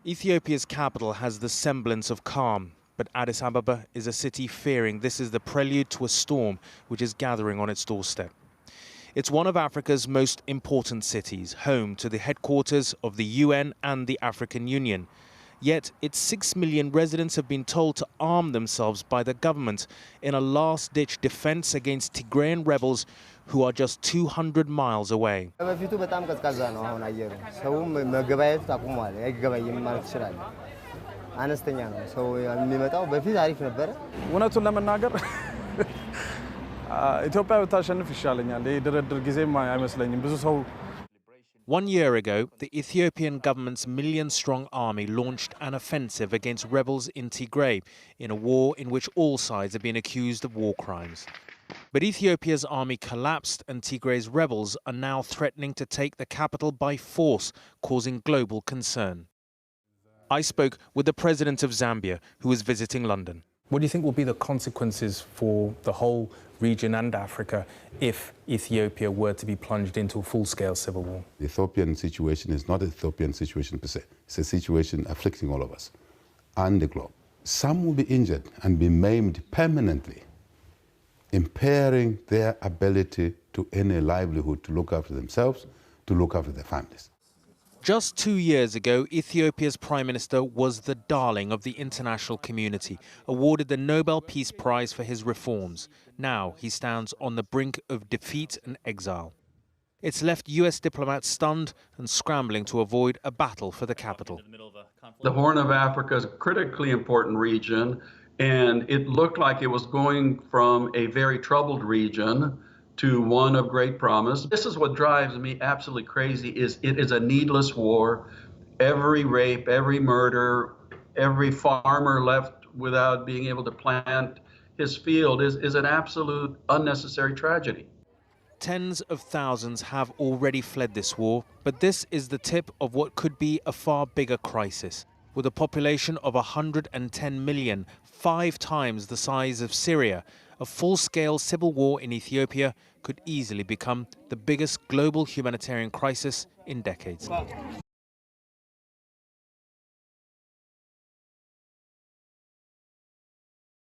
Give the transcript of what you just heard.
Ethiopia's capital has the semblance of calm, but Addis Ababa is a city fearing this is the prelude to a storm which is gathering on its doorstep. It's one of Africa's most important cities, home to the headquarters of the UN and the African Union. Yet its 6 million residents have been told to arm themselves by the government in a last-ditch defense against Tigrayan rebels who are just 200 miles away. Ethiopia ብታሸንፍ ይሻለኛል የድርድር ጊዜም አይመስለኝም ብዙ ሰው 1 year ago, the Ethiopian government's million-strong army launched an offensive against rebels in Tigray in a war in which all sides have been accused of war crimes. But Ethiopia's army collapsed and Tigray's rebels are now threatening to take the capital by force, causing global concern. I spoke with the president of Zambia, who is visiting London. What do you think will be the consequences for the whole region and Africa if Ethiopia were to be plunged into a full-scale civil war? The Ethiopian situation is not an Ethiopian situation per se. It's a situation afflicting all of us and the globe. Some will be injured and be maimed permanently, impairing their ability to any livelihood to look after themselves, to look after their families. Just 2 years ago, Ethiopia's Prime Minister was the darling of the international community, awarded the Nobel Peace Prize for his reforms. Now he stands on the brink of defeat and exile. It's left US diplomats stunned and scrambling to avoid a battle for the capital. The Horn of Africa is a critically important region, and it looked like it was going from a very troubled region to one of great promise. This is what drives me absolutely crazy, is it is a needless war. Every rape, every murder, every farmer left without being able to plant his field is an absolute unnecessary tragedy. Tens of thousands have already fled this war, but this is the tip of what could be a far bigger crisis. With a population of 110 million, 5 times the size of Syria, a full-scale civil war in Ethiopia could easily become the biggest global humanitarian crisis in decades.